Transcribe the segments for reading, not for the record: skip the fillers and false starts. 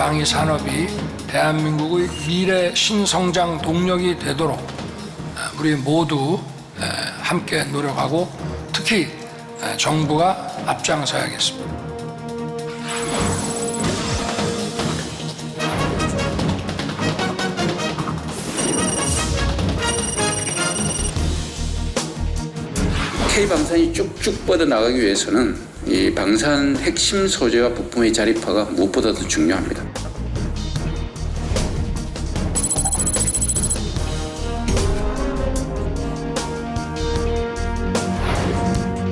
방위 산업이 대한민국의 미래 신성장 동력이 되도록 우리 모두 함께 노력하고 특히 정부가 앞장서야겠습니다. K방산이 쭉쭉 뻗어나가기 위해서는 이 방산 핵심 소재와 부품의 자립화가 무엇보다도 중요합니다.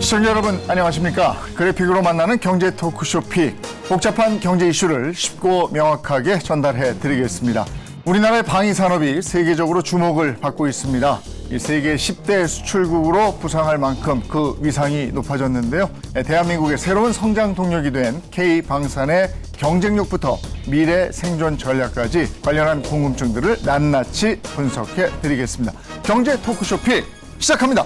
시청자 여러분 안녕하십니까? 그래픽으로 만나는 경제 토크쇼 픽. 복잡한 경제 이슈를 쉽고 명확하게 전달해 드리겠습니다. 우리나라의 방위 산업이 세계적으로 주목을 받고 있습니다. 이 세계 10대 수출국으로 부상할 만큼 그 위상이 높아졌는데요. 대한민국의 새로운 성장 동력이 된 K방산의 경쟁력부터 미래 생존 전략까지 관련한 궁금증들을 낱낱이 분석해 드리겠습니다. 경제 토크쇼 픽 시작합니다.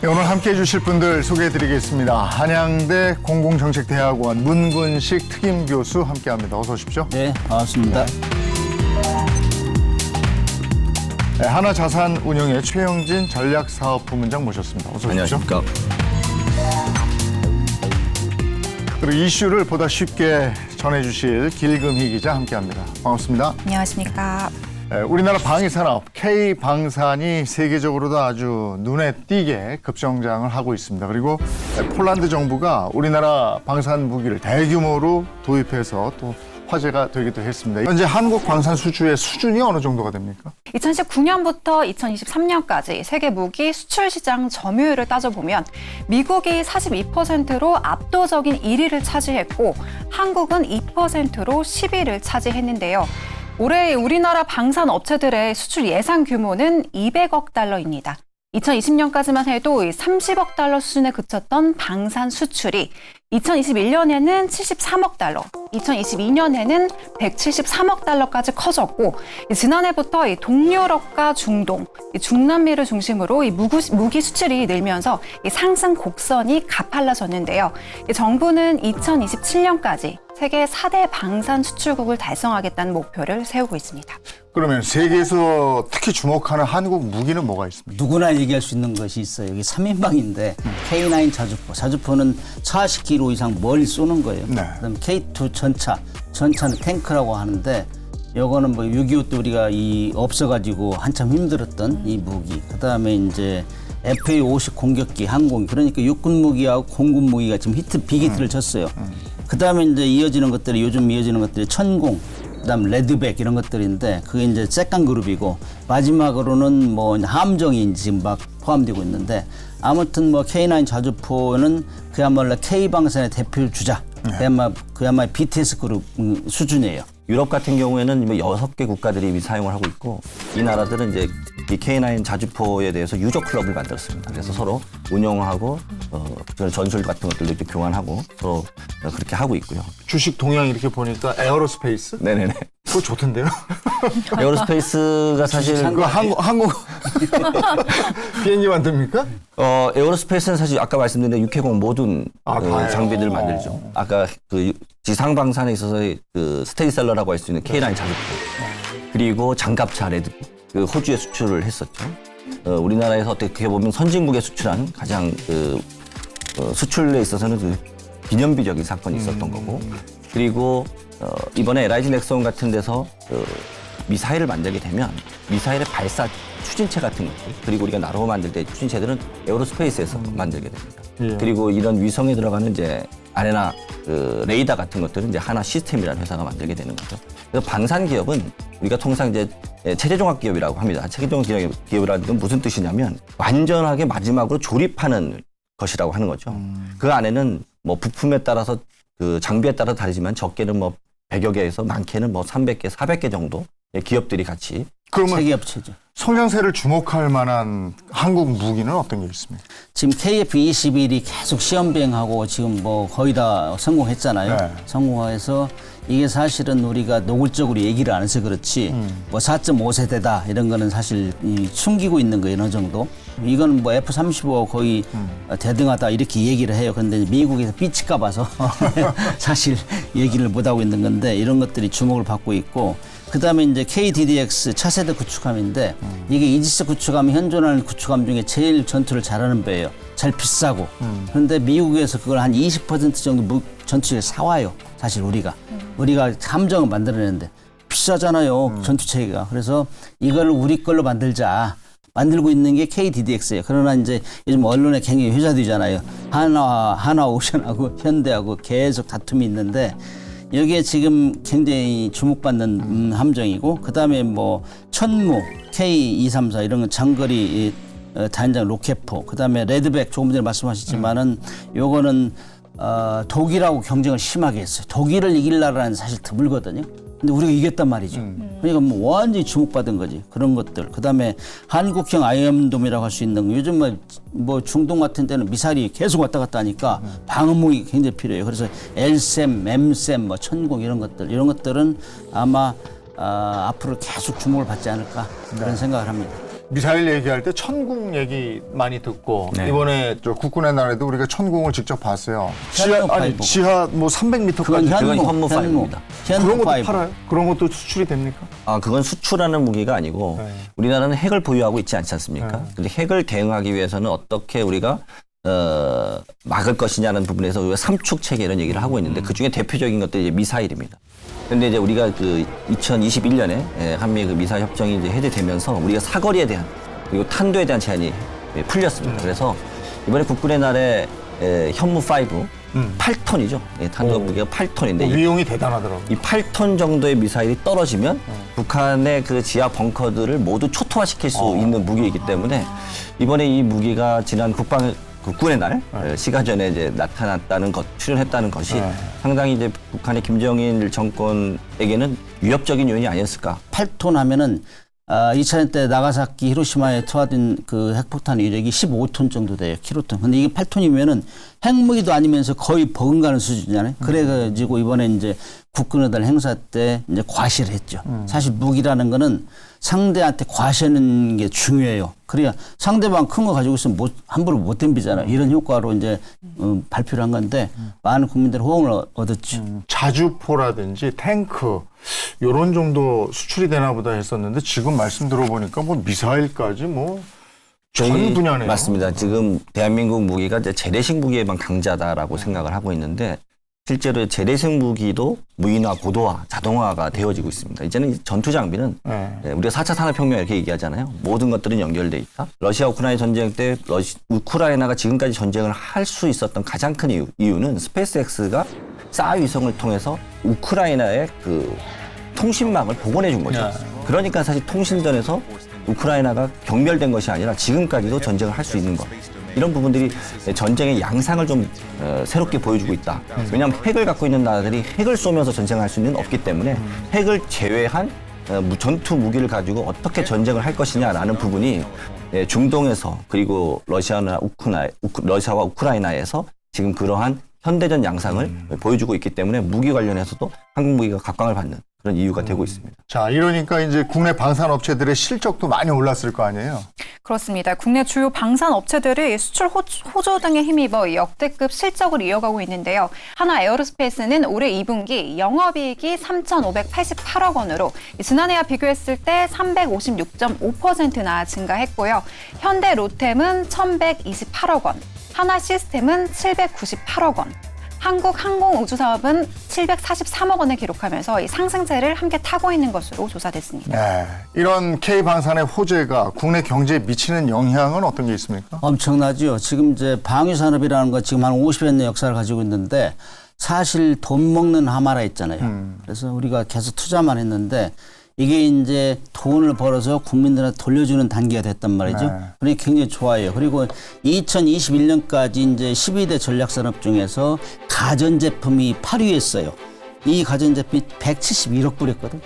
오늘 함께해 주실 분들 소개해 드리겠습니다. 한양대 공공정책대학원 문근식 특임교수 함께합니다. 어서 오십시오. 네, 반갑습니다. 네, 하나자산운용의 최영진 전략사업부문장 모셨습니다. 어서 오십시오. 안녕하십니까. 그리고 이슈를 보다 쉽게 전해주실 길금희 기자 함께합니다. 반갑습니다. 안녕하십니까. 우리나라 방위산업 K방산이 세계적으로도 아주 눈에 띄게 급성장을 하고 있습니다. 그리고 폴란드 정부가 우리나라 방산 무기를 대규모로 도입해서 또 화제가 되기도 했습니다. 현재 한국 방산 수주의 수준이 어느 정도가 됩니까? 2019년부터 2023년까지 세계 무기 수출 시장 점유율을 따져보면 미국이 42%로 압도적인 1위를 차지했고 한국은 2%로 10위를 차지했는데요. 올해 우리나라 방산 업체들의 수출 예상 규모는 200억 달러입니다. 2020년까지만 해도 30억 달러 수준에 그쳤던 방산 수출이 2021년에는 73억 달러, 2022년에는 173억 달러까지 커졌고 지난해부터 동유럽과 중동, 중남미를 중심으로 무기 수출이 늘면서 상승 곡선이 가팔라졌는데요. 정부는 2027년까지 세계 4대 방산 수출국을 달성하겠다는 목표를 세우고 있습니다. 그러면 세계에서 특히 주목하는 한국 무기는 뭐가 있습니까? 누구나 얘기할 수 있는 것이 있어요. 여기 3인방인데 K9 자주포. 자주포는 40km 이상 멀리 쏘는 거예요. 네. 그다음 K2 전차. 전차는 탱크라고 하는데 요거는 뭐 6.25 때 우리가 없어가지고 한참 힘들었던 이 무기. 그다음에 이제 FA-50 공격기, 항공기. 그러니까 육군 무기하고 공군 무기가 지금 빅히트를 쳤어요. 그다음에 이제 요즘 이어지는 것들이 천공, 그다음 레드백 이런 것들인데 그게 이제 세컨 그룹이고 마지막으로는 뭐 함정이 지금 막 포함되고 있는데 아무튼 뭐 K9 자주포는 그야말로 K방산의 대표 주자. 그야말로 BTS 그룹 수준이에요. 유럽 같은 경우에는 6개 국가들이 이미 사용을 하고 있고 이 나라들은 이제 이 K9 자주포에 대해서 유저 클럽을 만들었습니다. 그래서 서로 운영하고 전술 같은 것들도 이렇게 교환하고 서로 그렇게 하고 있고요. 주식 동향 이렇게 보니까 에어로스페이스? 네네네. 그거 좋던데요? 에어로스페이스가 사실 그 항공 비행기 만듭니까? 에어로스페이스는 사실 아까 말씀드린 6회공 모든 장비들을 만들죠. 아까 그 지상방산에 있어서의 그 스테디셀러라고 할 수 있는 K9 자주포 그리고 장갑차 레드북 그 호주에 수출을 했었죠. 우리나라에서 어떻게 보면 선진국에 수출한 가장 수출에 있어서는 그 기념비적인 사건이 있었던 거고 그리고 이번에 LIG 넥슨 같은 데서 미사일을 만들게 되면 미사일의 발사 추진체 같은 것들 그리고 우리가 나로 만들 때 추진체들은 에어로스페이스에서 만들게 됩니다. 예. 그리고 이런 위성에 들어가는 이제 아레나 레이더 같은 것들은 이제 하나 시스템이라는 회사가 만들게 되는 거죠. 그래서 방산 기업은 우리가 통상 이제 체제종합 기업이라고 합니다. 체제종합 기업이라는 건 무슨 뜻이냐면 완전하게 마지막으로 조립하는 것이라고 하는 거죠. 그 안에는 뭐 부품에 따라서 그 장비에 따라 다르지만 적게는 뭐 100여 개에서 많게는 뭐 300개, 400개 정도 기업들이 같이 그러면 세계 업체죠. 성장세를 주목할 만한 한국 무기는 어떤 게 있습니까? 지금 KF-21이 계속 시험 비행하고 지금 뭐 거의 다 성공했잖아요. 네. 성공해서 이게 사실은 우리가 노골적으로 얘기를 안 해서 그렇지 뭐 4.5세대다 이런 거는 사실 숨기고 있는 거예요. 어느 정도. 이건 뭐 F-35 거의 대등하다 이렇게 얘기를 해요. 그런데 미국에서 삐칠까 봐서 사실 얘기를 못 하고 있는 건데 이런 것들이 주목을 받고 있고 그다음에 이제 KDDX 차세대 구축함인데 이게 이지스 구축함이 현존하는 구축함 중에 제일 전투를 잘하는 배예요. 잘 비싸고 그런데 미국에서 그걸 한 20% 정도 전투체를 사와요. 사실 우리가 함정을 만들어내는데 비싸잖아요. 전투체계가. 그래서 이걸 우리 걸로 만들고 있는 게 KDDX예요. 그러나 이제 요즘 언론에 굉장히 회자되잖아요. 하나오션하고 현대하고 계속 다툼이 있는데 여기에 지금 굉장히 주목받는 함정이고 그다음에 뭐 천무, K234 이런 건 장거리 단장 로켓포 그다음에 레드백 조금 전에 말씀하셨지만은 요거는 독일하고 경쟁을 심하게 했어요. 독일을 이길 나라는 사실 드물거든요. 근데 우리가 이겼단 말이죠. 그러니까 뭐 완전히 주목받은 거지. 그런 것들. 그다음에 한국형 아이언돔이라고 할 수 있는 거. 요즘 뭐 중동 같은 데는 미사일이 계속 왔다 갔다 하니까 방어무기가 굉장히 필요해요. 그래서 LSAM, MSAM, 뭐 천공 이런 것들은 아마 앞으로 계속 주목을 받지 않을까 그런 생각을 합니다. 미사일 얘기할 때 천궁 얘기 많이 듣고 네. 이번에 저 국군의 날에도 우리가 천궁을 직접 봤어요. 현무 지하 뭐 300m까지 그건 현무 5입니다. 그런 것도 현무5. 팔아요? 그런 것도 수출이 됩니까? 그건 수출하는 무기가 아니고 네. 우리나라는 핵을 보유하고 있지 않지 않습니까? 근데 핵을 대응하기 위해서는 어떻게 우리가 막을 것이냐는 부분에서 우리가 삼축 체계 이런 얘기를 하고 있는데 그 중에 대표적인 것들이 이제 미사일입니다. 그런데 이제 우리가 그 2021년에 한미 그 미사일 협정이 이제 해제되면서 우리가 사거리에 대한 그리고 탄도에 대한 제한이 풀렸습니다. 그래서 이번에 국군의 날에 현무 5 8톤이죠. 탄도 무게가 8톤인데 위용이 대단하더라고요. 이 8톤 정도의 미사일이 떨어지면 북한의 그 지하 벙커들을 모두 초토화시킬 수 있는 무기이기 때문에 이번에 이 무기가 지난 국군의 날 시가전에 이제 나타났다는 것, 출현했다는 것이 상당히 이제 북한의 김정일 정권에게는 위협적인 요인이 아니었을까. 8톤 하면은 2차 때 나가사키 히로시마에 투하된 그 핵폭탄 위력이 15톤 정도 돼요. 킬로톤. 근데 이게 8톤이면은 핵무기도 아니면서 거의 버금가는 수준이잖아요. 그래가지고 이번에 이제 국군의 달 행사 때 이제 과시를 했죠. 사실 무기라는 거는 상대한테 과시하는 게 중요해요. 그래야 상대방 큰 거 가지고 있으면 함부로 못 덤비잖아요. 이런 효과로 이제 발표를 한 건데 많은 국민들의 호응을 얻었죠. 자주포라든지 탱크 요런 정도 수출이 되나 보다 했었는데 지금 말씀 들어보니까 뭐 미사일까지 뭐 전 분야네요. 맞습니다. 지금 대한민국 무기가 이제 재래식 무기에만 강자다라고 생각을 하고 있는데 실제로 재래식 무기도 무인화, 고도화, 자동화가 되어지고 있습니다. 이제는 전투 장비는 우리가 4차 산업혁명 이렇게 얘기하잖아요. 모든 것들은 연결돼 있다. 러시아 우크라이나 전쟁 때 우크라이나가 지금까지 전쟁을 할 수 있었던 가장 큰 이유는 스페이스X가 싸 위성을 통해서 우크라이나의 그 통신망을 복원해 준 거죠. 그러니까 사실 통신전에서 우크라이나가 경멸된 것이 아니라 지금까지도 전쟁을 할 수 있는 것. 이런 부분들이 전쟁의 양상을 좀 새롭게 보여주고 있다. 왜냐하면 핵을 갖고 있는 나라들이 핵을 쏘면서 전쟁을 할 수는 없기 때문에 핵을 제외한 전투 무기를 가지고 어떻게 전쟁을 할 것이냐라는 부분이 중동에서 그리고 러시아와 우크라이나에서 지금 그러한 현대전 양상을 보여주고 있기 때문에 무기 관련해서도 한국 무기가 각광을 받는 그런 이유가 되고 있습니다. 자, 이러니까 이제 국내 방산업체들의 실적도 많이 올랐을 거 아니에요? 그렇습니다. 국내 주요 방산 업체들이 수출 호조 등에 힘입어 역대급 실적을 이어가고 있는데요. 하나 에어로스페이스는 올해 2분기 영업이익이 3,588억 원으로 지난해와 비교했을 때 356.5%나 증가했고요. 현대 로템은 1,128억 원, 하나 시스템은 798억 원, 한국항공우주사업은 743억 원을 기록하면서 이 상승세를 함께 타고 있는 것으로 조사됐습니다. 네. 이런 K방산의 호재가 국내 경제에 미치는 영향은 어떤 게 있습니까? 엄청나죠. 지금 이제 방위산업이라는 거 지금 한 50여 년 역사를 가지고 있는데 사실 돈 먹는 하마라 있잖아요. 그래서 우리가 계속 투자만 했는데 이게 이제 돈을 벌어서 국민들한테 돌려주는 단계가 됐단 말이죠. 그러니까 굉장히 좋아요. 그리고 2021년까지 이제 12대 전략산업 중에서 가전제품이 8위였어요. 이 가전제품이 171억 불이었거든.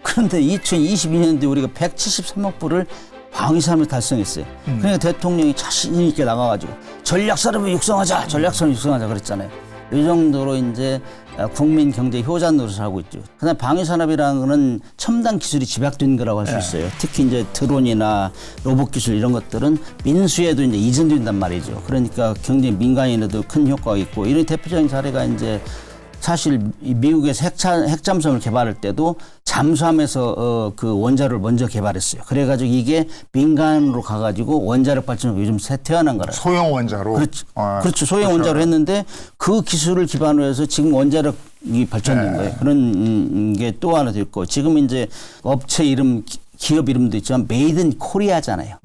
그런데 2022년도에 우리가 173억 불을 방위산업을 달성했어요. 그러니까 대통령이 자신 있게 나가가지고 전략산업을 육성하자, 전략산업 육성하자 그랬잖아요. 이 정도로 이제 국민 경제 효자 노릇을 하고 있죠. 그다음 방위 산업이라는 거는 첨단 기술이 집약된 거라고 할 수 있어요. 특히 이제 드론이나 로봇 기술 이런 것들은 민수에도 이제 이전된단 말이죠. 그러니까 굉장히 민간인에도 큰 효과가 있고 이런 대표적인 사례가 이제 사실 이 미국에서 핵잠수함을 개발할 때도 잠수함에서 그 원자로를 먼저 개발했어요. 그래가지고 이게 민간으로 가가지고 원자력 발전소 요즘 새 태어난 거라. 소형 원자로. 그렇죠. 그렇죠. 소형 원자로 했는데 그 기술을 기반으로 해서 지금 원자력이 발전된 거예요. 그런 게 또 하나 됐고 지금 이제 업체 이름 기업 이름도 있지만 메이드 인 코리아잖아요.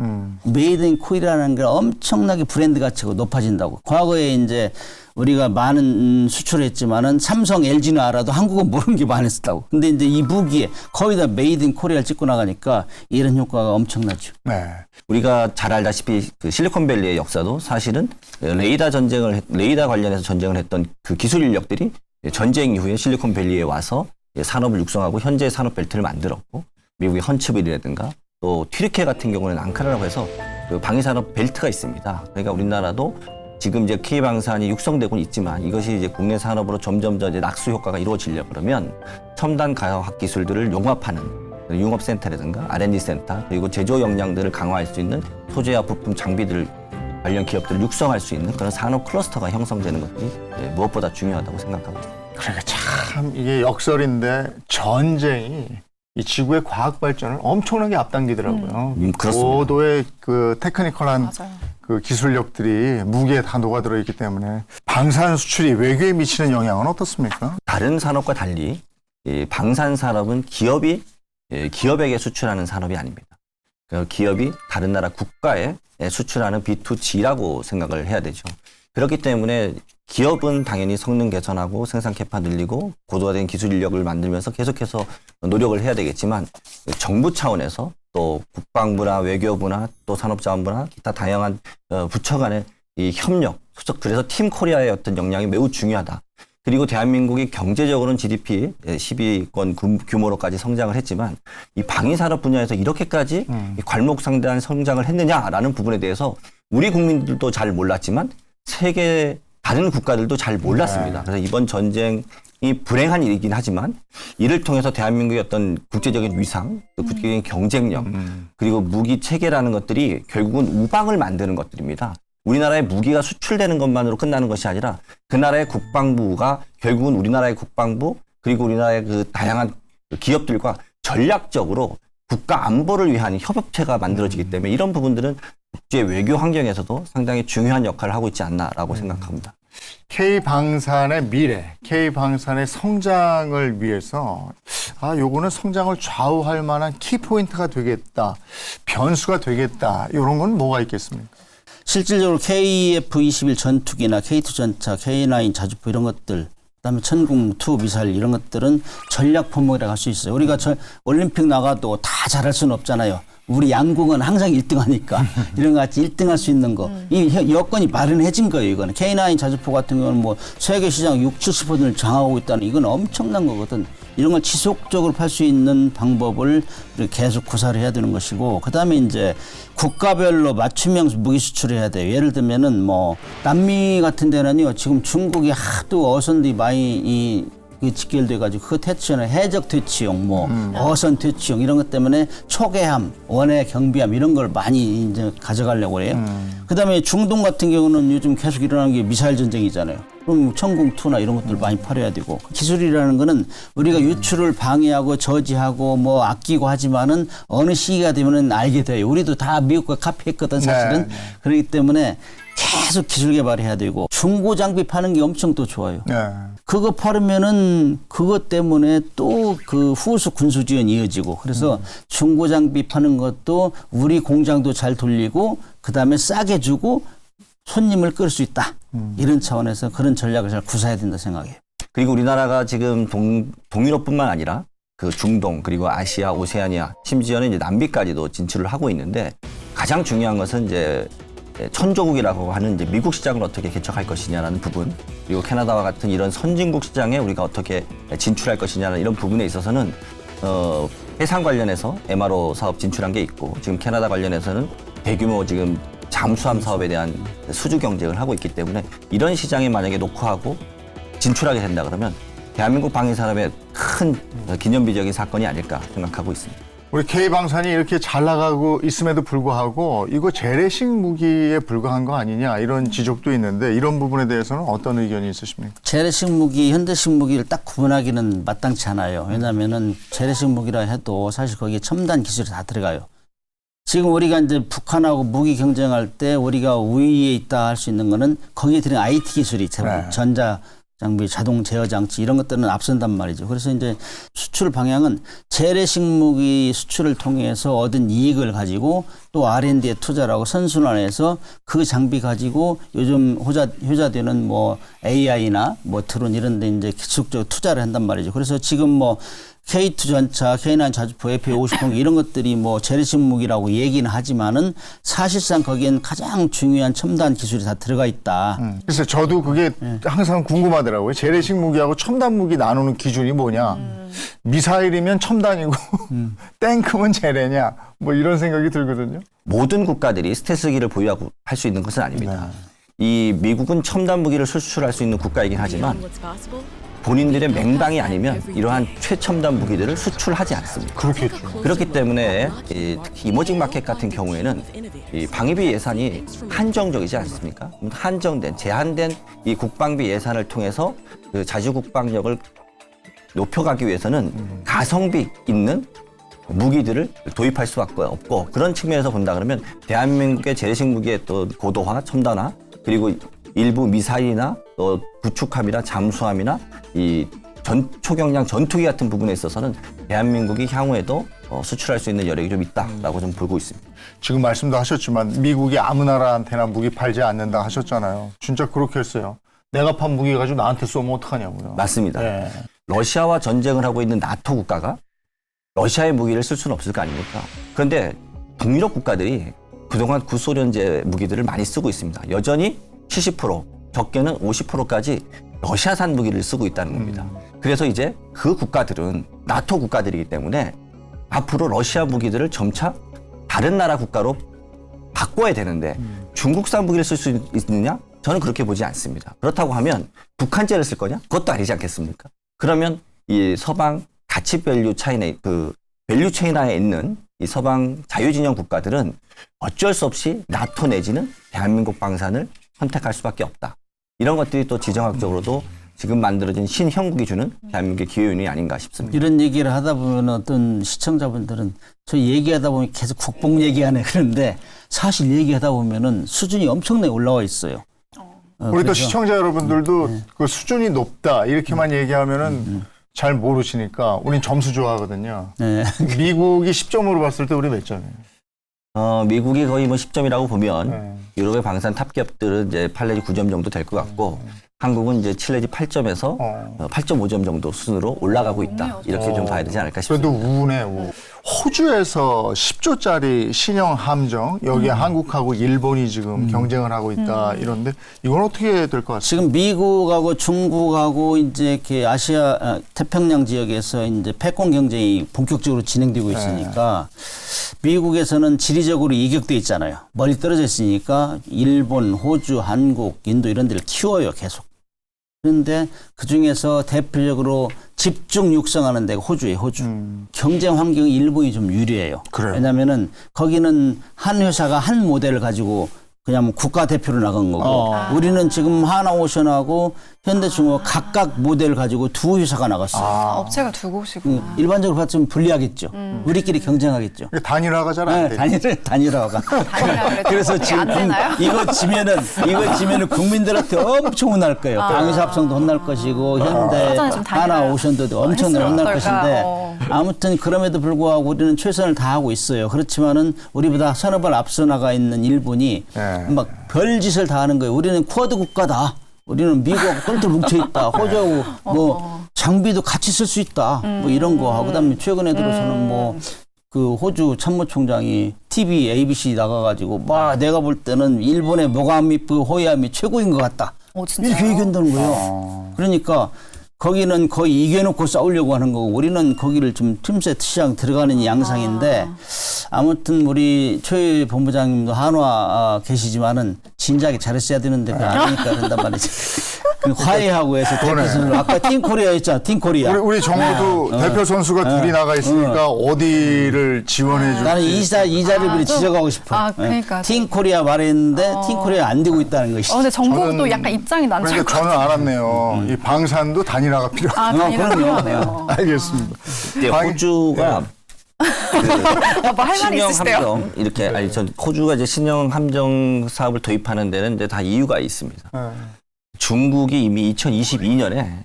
메이드 인 코리아라는 게 엄청나게 브랜드 가치가 높아진다고. 과거에 이제 우리가 많은 수출을 했지만은 삼성, LG는 알아도 한국은 모르는 게 많았다고. 근데 이제 이 무기에 거의 다 메이드 인 코리아를 찍고 나가니까 이런 효과가 엄청나죠. 네. 우리가 잘 알다시피 그 실리콘밸리의 역사도 사실은 레이더 관련해서 전쟁을 했던 그 기술 인력들이 전쟁 이후에 실리콘밸리에 와서 산업을 육성하고 현재 산업 벨트를 만들었고 미국의 헌츠빌이라든가 또 튀르케 같은 경우는 앙카라라고 해서 그 방위산업 벨트가 있습니다. 그러니까 우리나라도 지금 이제 K방산이 육성되고는 있지만 이것이 이제 국내 산업으로 점점 더 이제 낙수 효과가 이루어지려 그러면 첨단 과학 기술들을 융합하는 융합센터라든가 R&D 센터 그리고 제조 역량들을 강화할 수 있는 소재와 부품 장비들 관련 기업들을 육성할 수 있는 그런 산업 클러스터가 형성되는 것들이 무엇보다 중요하다고 생각하고 있습니다. 그러니까 참 이게 역설인데 전쟁이 이 지구의 과학 발전을 엄청나게 앞당기더라고요. 그렇습니다. 고도의 그 테크니컬한 맞아요. 그 기술력들이 무기에 다 녹아들어 있기 때문에 방산 수출이 외교에 미치는 영향은 어떻습니까? 다른 산업과 달리 이 방산 산업은 기업에게 수출하는 산업이 아닙니다. 그 기업이 다른 나라 국가에 수출하는 B2G라고 생각을 해야 되죠. 그렇기 때문에 기업은 당연히 성능 개선하고 생산 캐파 늘리고 고도화된 기술 인력을 만들면서 계속해서 노력을 해야 되겠지만 정부 차원에서 또 국방부나 외교부나 또 산업자원부나 기타 다양한 부처 간의 이 협력, 그래서 팀 코리아의 어떤 역량이 매우 중요하다. 그리고 대한민국이 경제적으로는 GDP 10위권 규모로까지 성장을 했지만 이 방위산업 분야에서 이렇게까지 괄목상대한 성장을 했느냐라는 부분에 대해서 우리 국민들도 잘 몰랐지만 세계 다른 국가들도 잘 몰랐습니다. 그래서 이번 전쟁이 불행한 일이긴 하지만 이를 통해서 대한민국의 어떤 국제적인 위상, 또 국제적인 경쟁력, 그리고 무기 체계라는 것들이 결국은 우방을 만드는 것들입니다. 우리나라의 무기가 수출되는 것만으로 끝나는 것이 아니라 그 나라의 국방부가 결국은 우리나라의 국방부 그리고 우리나라의 그 다양한 기업들과 전략적으로 국가 안보를 위한 협업체가 만들어지기 때문에 이런 부분들은 국제 외교 환경에서도 상당히 중요한 역할을 하고 있지 않나라고 생각합니다. K방산의 미래, K방산의 성장을 위해서 요거는 성장을 좌우할 만한 키포인트가 되겠다, 변수가 되겠다 이런 건 뭐가 있겠습니까? 실질적으로 KF-21 전투기나 K2 전차, K9 자주포 이런 것들 그다음에 천궁2 미사일 이런 것들은 전략 품목이라고 할 수 있어요. 우리가 올림픽 나가도 다 잘할 수는 없잖아요. 우리 양궁은 항상 1등하니까 이런 것 같이 1등할 수 있는 거. 이 여건이 마련해진 거예요. 이거는 K9 자주포 같은 경우는 뭐 세계 시장 60~70%를 장악하고 있다는 이건 엄청난 거거든. 이런 걸 지속적으로 팔 수 있는 방법을 계속 구사를 해야 되는 것이고, 그다음에 이제 국가별로 맞춤형 무기 수출을 해야 돼요. 예를 들면은 뭐 남미 같은 데는요 지금 중국이 하도 어선들이 많이 직결돼가지고 그 퇴치는 해적 퇴치용, 뭐 어선 퇴치용 이런 것 때문에 초계함, 원해 경비함 이런 걸 많이 이제 가져가려고 해요. 그다음에 중동 같은 경우는 요즘 계속 일어나는 게 미사일 전쟁이잖아요. 그럼 천궁2나 이런 것들 많이 팔아야 되고, 기술이라는 거는 우리가 유출을 방해하고 저지하고 뭐 아끼고 하지만은 어느 시기가 되면은 알게 돼요. 우리도 다 미국과 카피했거든 사실은. 네. 그렇기 때문에 계속 기술 개발해야 되고, 중고 장비 파는 게 엄청 또 좋아요. 네. 그거 팔으면은 그것 때문에 또 그 후수 군수 지원이 이어지고, 그래서 중고 장비 파는 것도 우리 공장도 잘 돌리고 그다음에 싸게 주고 손님을 끌 수 있다. 이런 차원에서 그런 전략을 잘 구사해야 된다 생각해요. 그리고 우리나라가 지금 동유럽뿐만 아니라 그 중동 그리고 아시아, 오세아니아, 심지어는 이제 남미까지도 진출을 하고 있는데, 가장 중요한 것은 이제 천조국이라고 하는 이제 미국 시장을 어떻게 개척할 것이냐라는 부분, 그리고 캐나다와 같은 이런 선진국 시장에 우리가 어떻게 진출할 것이냐는 이런 부분에 있어서는 해상 관련해서 MRO 사업 진출한 게 있고, 지금 캐나다 관련해서는 대규모 지금 잠수함 사업에 대한 수주 경쟁을 하고 있기 때문에 이런 시장에 만약에 녹화하고 진출하게 된다 그러면 대한민국 방위 산업의 큰 기념비적인 사건이 아닐까 생각하고 있습니다. 우리 K방산이 이렇게 잘 나가고 있음에도 불구하고 이거 재래식 무기에 불과한 거 아니냐 이런 지적도 있는데 이런 부분에 대해서는 어떤 의견이 있으십니까? 재래식 무기, 현대식 무기를 딱 구분하기는 마땅치 않아요. 왜냐하면은 재래식 무기라 해도 사실 거기에 첨단 기술이 다 들어가요. 지금 우리가 이제 북한하고 무기 경쟁할 때 우리가 우위에 있다 할 수 있는 거는 거기에 들은 IT 기술이 대부분 전자 장비, 자동 제어 장치 이런 것들은 앞선단 말이죠. 그래서 이제 수출 방향은 재래식 무기 수출을 통해서 얻은 이익을 가지고 또 R&D에 투자를 하고 선순환해서 그 장비 가지고 요즘 효자되는 뭐 AI나 뭐 드론 이런 데 이제 지속적으로 투자를 한단 말이죠. 그래서 지금 뭐 K2 전차, K9 자주포, FA50 이런 것들이 뭐 재래식 무기라고 얘기는 하지만은 사실상 거기엔 가장 중요한 첨단 기술이 다 들어가 있다. 글쎄 저도 그게 항상 궁금하더라고요. 재래식 무기하고 첨단 무기 나누는 기준이 뭐냐. 미사일이면 첨단이고 탱크면 재래냐. 뭐 이런 생각이 들거든요. 모든 국가들이 스텔스기를 보유하고 할 수 있는 것은 아닙니다. 이 미국은 첨단 무기를 수출할 수 있는 국가이긴 하지만 본인들의 맹방이 아니면 이러한 최첨단 무기들을 수출하지 않습니다. 그렇겠죠. 그렇기 때문에 특히 이머징 마켓 같은 경우에는 이 방위비 예산이 한정적이지 않습니까? 한정된, 제한된 이 국방비 예산을 통해서 그 자주국방력을 높여가기 위해서는 가성비 있는 무기들을 도입할 수밖에 없고 그런 측면에서 본다 그러면 대한민국의 재래식 무기의 또 고도화, 첨단화 그리고 일부 미사일이나 또 구축함이나 잠수함이나 이 초경량 전투기 같은 부분에 있어서는 대한민국이 향후에도 수출할 수 있는 여력이 좀 있다라고 좀 보고 있습니다. 지금 말씀도 하셨지만 미국이 아무 나라한테나 무기 팔지 않는다 하셨잖아요. 진짜 그렇게 했어요. 내가 판 무기 가지고 나한테 쏘면 어떡하냐고요. 맞습니다. 네. 러시아와 전쟁을 하고 있는 나토 국가가 러시아의 무기를 쓸 수는 없을 거 아닙니까? 그런데 북유럽 국가들이 그동안 구소련제 무기들을 많이 쓰고 있습니다. 여전히 70%, 적게는 50%까지 러시아산 무기를 쓰고 있다는 겁니다. 그래서 이제 그 국가들은 나토 국가들이기 때문에 앞으로 러시아 무기들을 점차 다른 나라 국가로 바꿔야 되는데 중국산 무기를 쓸 수 있느냐? 저는 그렇게 보지 않습니다. 그렇다고 하면 북한제를 쓸 거냐? 그것도 아니지 않겠습니까? 그러면 이 서방 가치 밸류 차이나 그 밸류 체인하에 있는 이 서방 자유진영 국가들은 어쩔 수 없이 나토 내지는 대한민국 방산을 선택할 수밖에 없다. 이런 것들이 또 지정학적으로도 지금 만들어진 신형국이 주는 대한민국의 기회윤이 아닌가 싶습니다. 이런 얘기를 하다 보면 어떤 시청자분들은 저 얘기하다 보면 계속 국뽕 얘기하네 그런데 사실 얘기하다 보면은 수준이 엄청나게 올라와 있어요. 우리 또 시청자 여러분들도 그 수준이 높다 이렇게만 얘기하면은 잘 모르시니까 우린 점수 좋아하거든요. 네. 미국이 10점으로 봤을 때 우리 몇 점이에요? 미국이 거의 뭐 10점이라고 보면 네. 유럽의 방산 탑기업들은 이제 8 내지 9점 정도 될 것 같고 한국은 이제 7 내지 8점에서 8.5점 정도 수준으로 올라가고 있다. 이렇게 좀 봐야 되지 않을까 싶습니다. 그래도 우네 우. 호주에서 10조짜리 신형 함정 여기에 한국하고 일본이 지금 경쟁을 하고 있다 이런데 이건 어떻게 될 것 같습니까? 지금 미국하고 중국하고 이제 이렇게 아시아 태평양 지역에서 이제 패권 경쟁이 본격적으로 진행되고 있으니까 미국에서는 지리적으로 이격돼 있잖아요. 멀리 떨어져 있으니까 일본, 호주, 한국, 인도 이런 데를 키워요 계속. 그런데 그중에서 대표적으로 집중 육성하는 데가 호주예요. 호주. 경쟁 환경이 일본이 좀 유리해요. 그래요? 왜냐하면은 거기는 한 회사가 한 모델을 가지고 그냥 국가 대표로 나간 거고 우리는 지금 하나오션하고 현대중공업 각각 모델을 가지고 두 회사가 나갔어요. 업체가 두 곳이구나. 일반적으로 봤으면 불리하겠죠. 우리끼리 경쟁하겠죠. 단일화가 잘 안 돼. 단일화가. 그래서 지금 안 되나요? 이거 지면은 국민들한테 엄청 혼날 거예요. 방위사업청도 혼날 것이고 현대, 사전에 좀 단일화 하나오션도 엄청나게 혼날 했으면 것인데 어떨까? 아무튼 그럼에도 불구하고 우리는 최선을 다하고 있어요. 그렇지만은 우리보다 서너 발 앞서 나가 있는 일본이 막 별짓을 다 하는 거예요. 우리는 쿼드 국가다. 우리는 미국하고 똘똘 뭉쳐있다. 호주하고 뭐 장비도 같이 쓸 수 있다. 뭐 이런 거 하고 그다음에 최근에 들어서는 뭐 그 호주 참모총장이 TV, ABC 나가가지고 막 내가 볼 때는 일본의 모가미프 호야미 최고인 것 같다. 진짜요? 이렇게 얘기한다는 거예요. 그러니까 거기는 거의 이겨놓고 싸우려고 하는 거고 우리는 거기를 좀 틈새 시장 들어가는 양상인데 아무튼 우리 최 본부장님도 한화 계시지만은 진작에 잘했어야 되는데 그거 아니니까 그런단 말이죠. 그 화해하고 해서 대표 선수 아까 팀 코리아 했잖아. 팀 코리아. 우리 정부도 대표 선수가 둘이 나가 있으니까 어디를 지원해 줄지. 나는 이 자리를 지적하고 싶어. 아, 그러니까. 팀 코리아 말했는데 팀 코리아 안 되고 있다는 것이. 근데 정부도 또 약간 입장이 난처할 그러니까 것 저는 알았네요. 이 방산도 단일화가 필요하다. 아, 단일화 그럼요. 필요하네요. 알겠습니다. 근데 호주가 뭐 할 말이 신형 있으시대요? 함정 이렇게 아니 전 호주가 이제 신형 함정 사업을 도입하는 데는 이제 다 이유가 있습니다. 중국이 이미 2022년에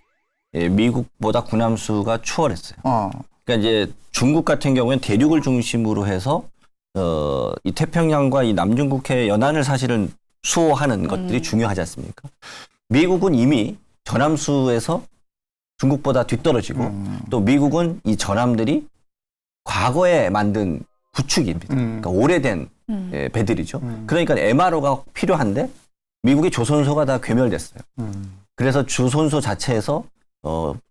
미국보다 군함수가 추월했어요. 그러니까 이제 중국 같은 경우에는 대륙을 중심으로 해서 이 태평양과 이 남중국해 연안을 사실은 수호하는 것들이 중요하지 않습니까? 미국은 이미 전함수에서 중국보다 뒤떨어지고 또 미국은 이 전함들이 과거에 만든 구축입니다. 그러니까 오래된 배들이죠. 그러니까 MRO가 필요한데 미국의 조선소가 다 괴멸됐어요. 그래서 조선소 자체에서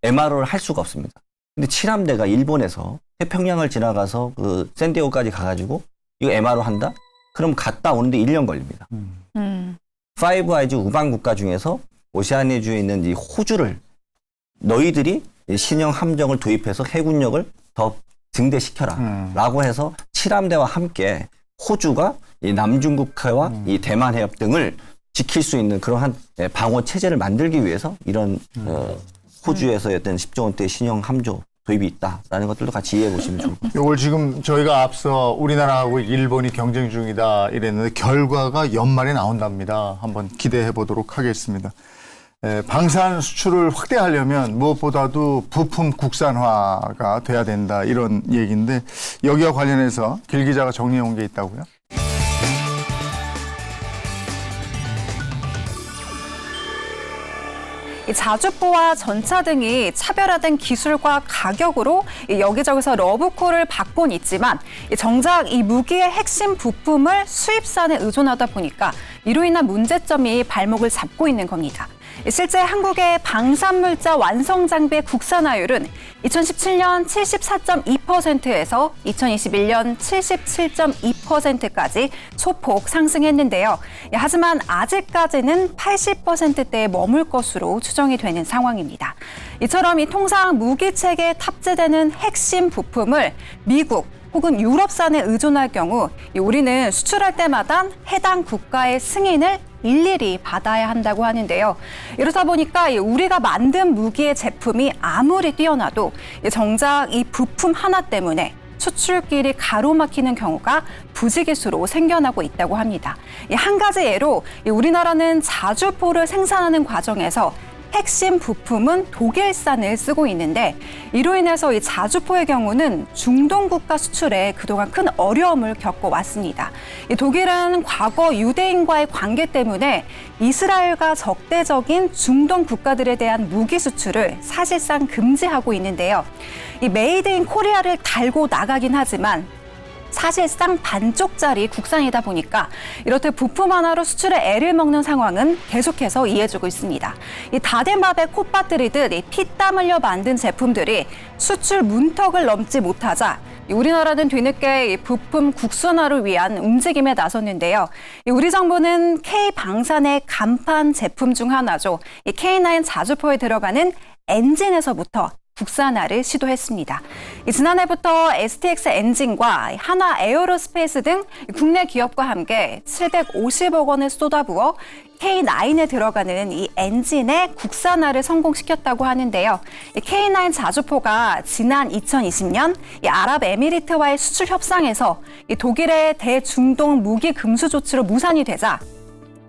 MRO를 할 수가 없습니다. 근데 칠함대가 일본에서 태평양을 지나가서 그 샌디에고까지 가가지고 이거 MRO 한다? 그럼 갔다 오는데 1년 걸립니다. 파이브 아이즈 우방 국가 중에서 오세아니아주에 있는 이 호주를 너희들이 신형 함정을 도입해서 해군력을 더 증대시켜라 라고 해서 칠함대와 함께 호주가 이 남중국해와 이 대만 해협 등을 지킬 수 있는 그러한 방어 체제를 만들기 위해서 이런 호주에서 어떤 10조 원대의 신형 함조 도입이 있다라는 것들도 같이 이해해 보시면 좋을 것 같아요. 이걸 지금 저희가 앞서 우리나라하고 일본이 경쟁 중이다 이랬는데 결과가 연말에 나온답니다. 한번 기대해 보도록 하겠습니다. 방산 수출을 확대하려면 무엇보다도 부품 국산화가 돼야 된다 이런 얘기인데 여기와 관련해서 길 기자가 정리해 온 게 있다고요? 이 자주포와 전차 등이 차별화된 기술과 가격으로 여기저기서 러브콜을 받곤 있지만 정작 이 무기의 핵심 부품을 수입산에 의존하다 보니까 이로 인한 문제점이 발목을 잡고 있는 겁니다. 실제 한국의 방산물자 완성 장비의 국산화율은 2017년 74.2%에서 2021년 77.2%까지 소폭 상승했는데요. 하지만 아직까지는 80%대에 머물 것으로 추정이 되는 상황입니다. 이처럼 이 통상 무기체계에 탑재되는 핵심 부품을 미국 혹은 유럽산에 의존할 경우 우리는 수출할 때마다 해당 국가의 승인을 일일이 받아야 한다고 하는데요. 이러다 보니까 우리가 만든 무기의 제품이 아무리 뛰어나도 정작 이 부품 하나 때문에 수출길이 가로막히는 경우가 부지기수로 생겨나고 있다고 합니다. 한 가지 예로 우리나라는 자주포를 생산하는 과정에서 핵심 부품은 독일산을 쓰고 있는데 이로 인해서 이 자주포의 경우는 중동 국가 수출에 그동안 큰 어려움을 겪어왔습니다. 이 독일은 과거 유대인과의 관계 때문에 이스라엘과 적대적인 중동 국가들에 대한 무기 수출을 사실상 금지하고 있는데요. 이 메이드 인 코리아를 달고 나가긴 하지만 사실상 반쪽짜리 국산이다 보니까 이렇듯 부품 하나로 수출에 애를 먹는 상황은 계속해서 이어지고 있습니다. 이 다 된 밥에 콧밥 들이듯 피땀 흘려 만든 제품들이 수출 문턱을 넘지 못하자 우리나라는 뒤늦게 이 부품 국산화를 위한 움직임에 나섰는데요. 우리 정부는 K방산의 간판 제품 중 하나죠. 이 K9 자주포에 들어가는 엔진에서부터 국산화를 시도했습니다. 지난해부터 STX 엔진과 하나 에어로스페이스 등 국내 기업과 함께 750억 원을 쏟아부어 K9에 들어가는 이 엔진의 국산화를 성공시켰다고 하는데요. K9 자주포가 지난 2020년 이 아랍에미리트와의 수출 협상에서 이 독일의 대중동 무기 금수 조치로 무산이 되자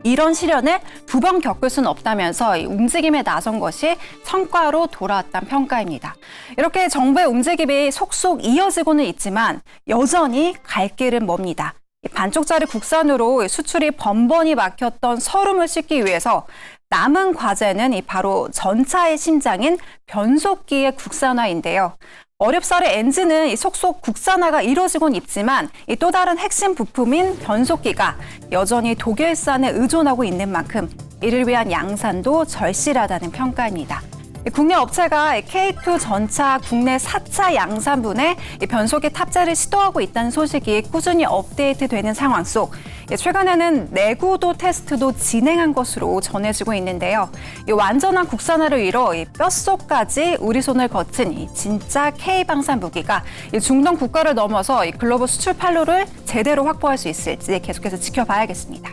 이런 시련을 두 번 겪을 수는 없다면서 이 움직임에 나선 것이 성과로 돌아왔다는 평가입니다. 이렇게 정부의 움직임이 속속 이어지고는 있지만 여전히 갈 길은 멉니다. 반쪽짜리 국산으로 수출이 번번이 막혔던 서름을 씻기 위해서 남은 과제는 바로 전차의 심장인 변속기의 국산화인데요. 어렵사리 엔진은 속속 국산화가 이루어지곤 있지만 또 다른 핵심 부품인 변속기가 여전히 독일산에 의존하고 있는 만큼 이를 위한 양산도 절실하다는 평가입니다. 국내 업체가 K2 전차 국내 4차 양산분에 변속기 탑재를 시도하고 있다는 소식이 꾸준히 업데이트되는 상황 속 최근에는 내구도 테스트도 진행한 것으로 전해지고 있는데요. 이 완전한 국산화를 이뤄 뼛속까지 우리 손을 거친 이 진짜 K방산 무기가 중동 국가를 넘어서 이 글로벌 수출 판로를 제대로 확보할 수 있을지 계속해서 지켜봐야겠습니다.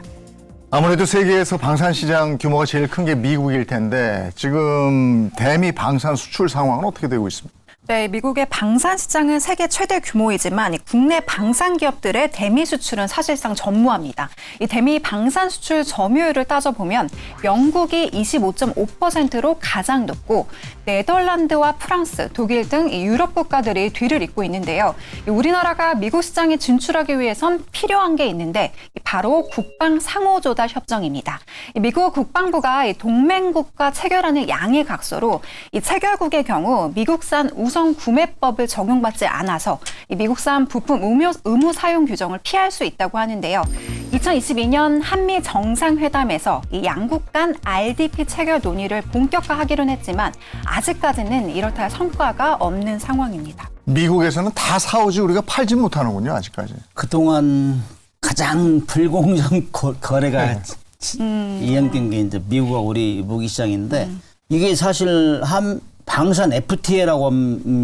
아무래도 세계에서 방산 시장 규모가 제일 큰 게 미국일 텐데 지금 대미 방산 수출 상황은 어떻게 되고 있습니까? 네, 미국의 방산 시장은 세계 최대 규모이지만 국내 방산 기업들의 대미 수출은 사실상 전무합니다. 이 대미 방산 수출 점유율을 따져보면 영국이 25.5%로 가장 높고 네덜란드와 프랑스, 독일 등 유럽 국가들이 뒤를 잇고 있는데요. 우리나라가 미국 시장에 진출하기 위해선 필요한 게 있는데 바로 국방 상호 조달 협정입니다. 미국 국방부가 동맹국과 체결하는 양해 각서로 이 체결국의 경우 미국산 우선 구매법을 적용받지 않아서 미국산 부품 의무 사용 규정을 피할 수 있다고 하는데요. 2022년 한미 정상회담에서 이 양국 간 RDP 체결 논의를 본격화하기로 했지만 아직까지는 이렇다 할 성과가 없는 상황입니다. 미국에서는 다 사오지 우리가 팔지 못하는군요, 아직까지. 그동안 가장 불공정 거래가 이행된 게 이제 미국과 우리 무기 시장인데 이게 사실 방산 FTA라고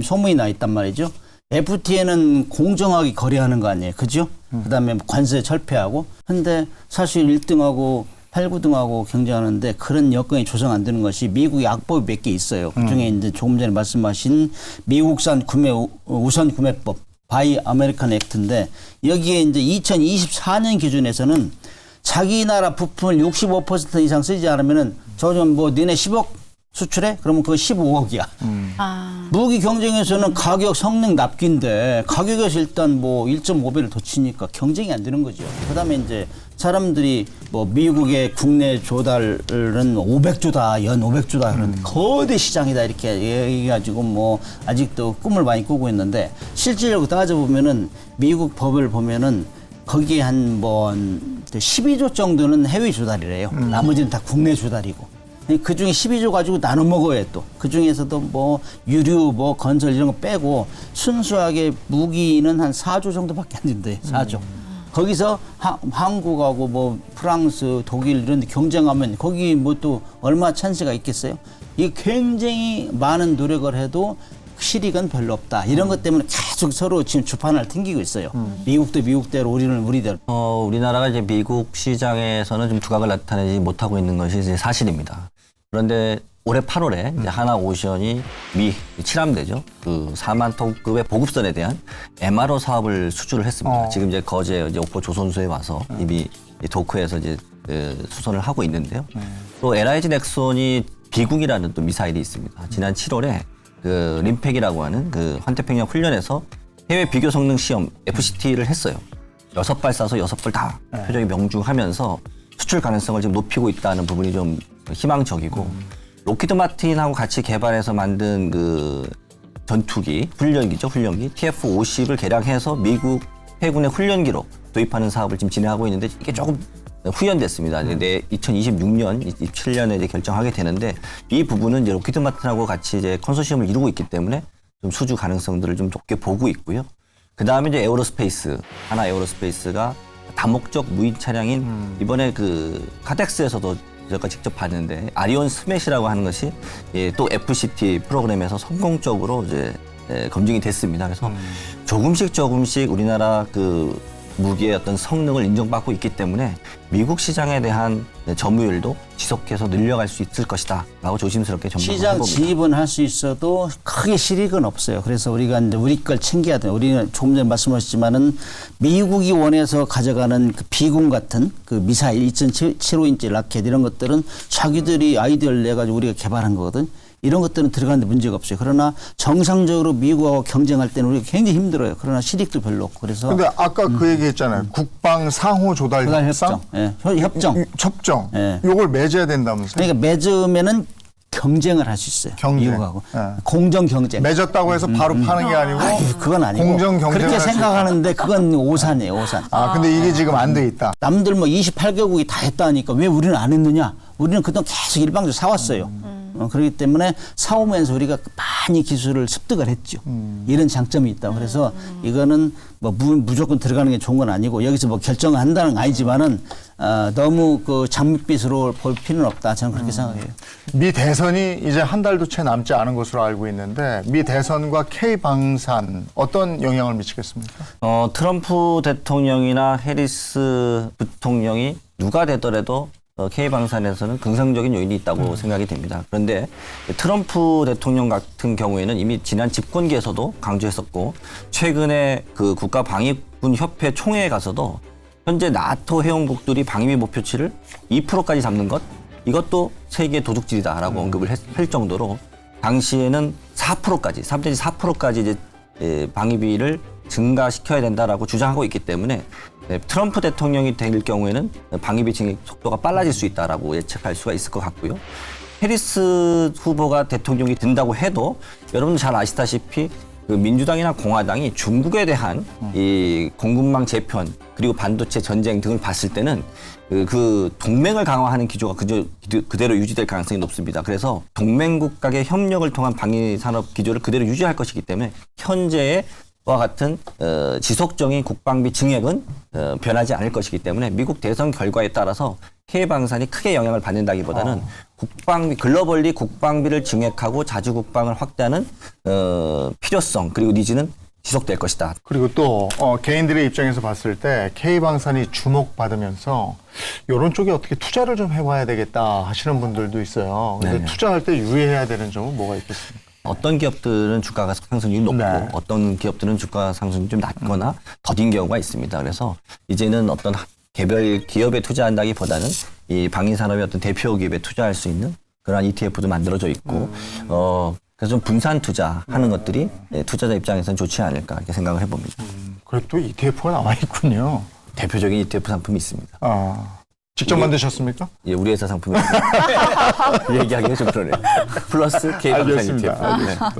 소문이 나 있단 말이죠. FTA는 공정하게 거래하는 거 아니에요. 그죠? 그다음에 관세 철폐하고. 근데 사실 1등하고 8, 9등하고 경쟁하는데 그런 여건이 조성 안 되는 것이 미국의 악법이 몇 개 있어요. 그중에 이제 조금 전에 말씀하신 미국산 우선 구매법, 바이 아메리칸 액트인데 여기에 이제 2024년 기준에서는 자기 나라 부품을 65% 이상 쓰지 않으면은 저좀 뭐 니네 10억 수출해? 그러면 그거 15억이야. 무기 경쟁에서는 가격 성능 납기인데 가격에서 일단 뭐 1.5배를 더 치니까 경쟁이 안 되는 거죠. 그다음에 이제 사람들이 뭐 미국의 국내 조달은 500조다, 연 500조다 그런 거대 시장이다 이렇게 얘기해가지고 뭐 아직도 꿈을 많이 꾸고 있는데 실질적으로 따져보면은 미국 법을 보면은 거기에 한 뭐 12조 정도는 해외 조달이래요. 나머지는 다 국내 조달이고. 그 중에 12조 가지고 나눠 먹어야 또. 그 중에서도 뭐 유류, 뭐 건설 이런 거 빼고 순수하게 무기는 한 4조 정도밖에 안 된대요. 4조. 거기서 한국하고 뭐 프랑스, 독일 이런 데 경쟁하면 거기 뭐 또 얼마 찬스가 있겠어요? 이게 굉장히 많은 노력을 해도 실익은 별로 없다. 이런 것 때문에 계속 서로 지금 주판을 튕기고 있어요. 미국도 미국대로 우리는 우리대로. 우리나라가 이제 미국 시장에서는 좀 두각을 나타내지 못하고 있는 것이 이제 사실입니다. 그런데 올해 8월에 이제 하나오션이 미 칠함대죠. 그 4만 톤급의 보급선에 대한 MRO 사업을 수주를 했습니다. 지금 이제 거제 이제 옥포 조선소에 와서 이미 도크에서 이제 수선을 하고 있는데요. 또 LIG 넥손이 비궁이라는 또 미사일이 있습니다. 지난 7월에 그 림팩이라고 하는 그 환태평양 훈련에서 해외 비교 성능 시험 FCT를 했어요. 6발 쏴서 6발 다 표적이 명중하면서 수출 가능성을 지금 높이고 있다는 부분이 좀 희망적이고 로키드 마틴하고 같이 개발해서 만든 그 전투기 훈련기죠. 훈련기 TF-50을 개량해서 미국 해군의 훈련기로 도입하는 사업을 지금 진행하고 있는데 이게 조금 후연됐습니다. 내 2026년, 27년에 이제 결정하게 되는데 이 부분은 이제 로키드 마틴하고 같이 이제 컨소시엄을 이루고 있기 때문에 좀 수주 가능성들을 좀 높게 보고 있고요. 그 다음에 이제 에어로스페이스, 하나 에어로스페이스가 다목적 무인 차량인 이번에 그 카텍스에서도 제가 직접 봤는데 아리온 스매시라고 하는 것이 예, 또 FCT 프로그램에서 성공적으로 이제 검증이 됐습니다. 그래서 조금씩 우리나라 그 무기의 어떤 성능을 인정받고 있기 때문에 미국 시장에 대한 점유율도 지속해서 늘려갈 수 있을 것이다 라고 조심스럽게 전망을 해봅니다. 시장 진입은 할 수 있어도 크게 실익은 없어요. 그래서 우리가 이제 우리 걸 챙겨야 돼요. 우리는 조금 전에 말씀하셨지만은 미국이 원해서 가져가는 그 비군 같은 그 미사일 2.75인치 라켓 이런 것들은 자기들이 아이디어를 내가지고 우리가 개발한 거거든. 이런 것들은 들어가는데 문제가 없어요. 그러나 정상적으로 미국하고 경쟁할 때는 우리가 굉장히 힘들어요. 그러나 실익도 별로 없고 그래서. 근데 아까 그 얘기 했잖아요. 국방 상호 조달 협상? 예, 협정. 협정. 예. 요걸 맺어야 된다면서요? 그러니까 맺으면은 경쟁을 할 수 있어요. 경쟁. 미국하고. 예. 공정 경쟁. 맺었다고 해서 바로 파는 게 아니고 그건 아니고. 공정 경쟁을 그렇게 할수 생각하는데 그건 오산이에요, 오산. 아, 근데 이게 지금 안 돼 있다. 남들 뭐 28개국이 다 했다니까 왜 우리는 안 했느냐? 우리는 그동안 계속 일방적으로 사왔어요. 그렇기 때문에 사오면서 우리가 많이 기술을 습득을 했죠. 이런 장점이 있다. 그래서 이거는 뭐 무조건 들어가는 게 좋은 건 아니고 여기서 뭐 결정한다는 건 아니지만은 너무 그 장밋빛으로 볼 필요는 없다. 저는 그렇게 생각해요. 미 대선이 이제 한 달도 채 남지 않은 것으로 알고 있는데 미 대선과 K 방산 어떤 영향을 미치겠습니까? 트럼프 대통령이나 해리스 부통령이 누가 되더라도 K방산에서는 긍정적인 요인이 있다고 생각이 됩니다. 그런데 트럼프 대통령 같은 경우에는 이미 지난 집권기에서도 강조했었고 최근에 그 국가방위군 협회 총회에 가서도 현재 나토 회원국들이 방위 목표치를 2%까지 잡는 것 이것도 세계 도둑질이다라고 언급을 할 정도로 당시에는 4%까지 3내지 4%까지 이제 방위비를 증가시켜야 된다라고 주장하고 있기 때문에 트럼프 대통령이 될 경우에는 방위비 증액 속도가 빨라질 수 있다라고 예측할 수가 있을 것 같고요. 해리스 후보가 대통령이 된다고 해도 여러분 잘 아시다시피 그 민주당이나 공화당이 중국에 대한 이 공급망 재편 그리고 반도체 전쟁 등을 봤을 때는 그 동맹을 강화하는 기조가 그대로 유지될 가능성이 높습니다. 그래서 동맹국 간의 협력을 통한 방위 산업 기조를 그대로 유지할 것이기 때문에 현재의 와 같은 지속적인 국방비 증액은 변하지 않을 것이기 때문에 미국 대선 결과에 따라서 K방산이 크게 영향을 받는다기보다는 글로벌리 국방비를 증액하고 자주 국방을 확대하는 필요성 그리고 니즈는 지속될 것이다. 그리고 또 개인들의 입장에서 봤을 때 K방산이 주목받으면서 이런 쪽에 어떻게 투자를 좀 해봐야 되겠다 하시는 분들도 있어요. 근데 네네. 투자할 때 유의해야 되는 점은 뭐가 있겠습니까? 어떤 기업들은 주가가 상승률이 높고 네. 어떤 기업들은 주가 상승률이 좀 낮거나 더딘 경우가 있습니다. 그래서 이제는 어떤 개별 기업에 투자한다기보다는 이 방위산업의 어떤 대표 기업에 투자할 수 있는 그러한 ETF도 만들어져 있고 그래서 좀 분산 투자하는 것들이 투자자 입장에서는 좋지 않을까 이렇게 생각을 해봅니다. 그래도 또 ETF가 나와 있군요. 대표적인 ETF 상품이 있습니다. 직접 만드셨습니까? 예, 우리 회사 상품이 얘기하기가 좀 그러네요. 플러스 K방산 ETF. 알겠습니다.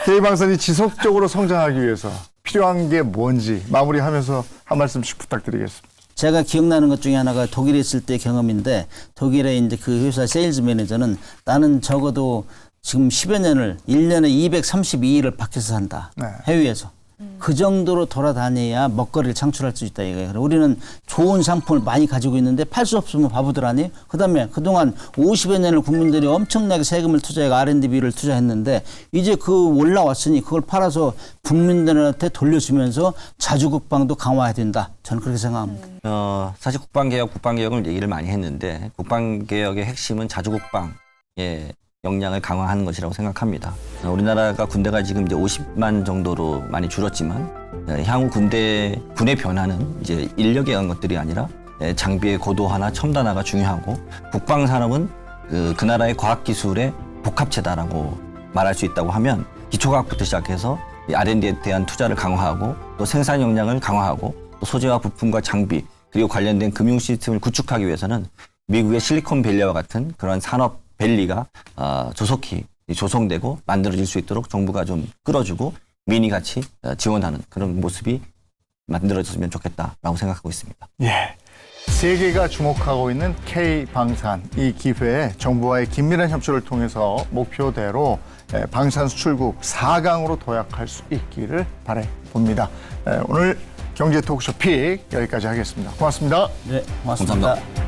K방산이 지속적으로 성장하기 위해서 필요한 게 뭔지 마무리하면서 한 말씀씩 부탁드리겠습니다. 제가 기억나는 것 중에 하나가 독일에 있을 때 경험인데 독일의 이제 그 회사 세일즈 매니저는 나는 적어도 지금 10여 년을 1년에 232일을 밖에서 산다. 네. 해외에서. 그 정도로 돌아다녀야 먹거리를 창출할 수 있다 이거예요. 우리는 좋은 상품을 많이 가지고 있는데 팔 수 없으면 바보들 아니에요? 그다음에 그동안 50여 년을 국민들이 엄청나게 세금을 투자해 R&D비를 투자했는데 이제 그 올라왔으니 그걸 팔아서 국민들한테 돌려주면서 자주국방도 강화해야 된다. 저는 그렇게 생각합니다. 사실 국방개혁을 얘기를 많이 했는데 국방개혁의 핵심은 자주국방의 역량을 강화하는 것이라고 생각합니다. 우리나라가 군대가 지금 이제 50만 정도로 많이 줄었지만 향후 군의 변화는 이제 인력에 의한 것들이 아니라 장비의 고도화나 첨단화가 중요하고 국방산업은 그 나라의 과학기술의 복합체다라고 말할 수 있다고 하면 기초과학부터 시작해서 R&D에 대한 투자를 강화하고 또 생산 역량을 강화하고 또 소재와 부품과 장비 그리고 관련된 금융 시스템을 구축하기 위해서는 미국의 실리콘밸리와 같은 그런 산업 밸리가 조속히 조성되고 만들어질 수 있도록 정부가 좀 끌어주고 민이 같이 지원하는 그런 모습이 만들어졌으면 좋겠다라고 생각하고 있습니다. 예. 세계가 주목하고 있는 K방산 이 기회에 정부와의 긴밀한 협조를 통해서 목표대로 방산 수출국 4강으로 도약할 수 있기를 바라봅니다. 오늘 경제 토크쇼 픽 여기까지 하겠습니다. 고맙습니다. 네, 고맙습니다. 감사합니다.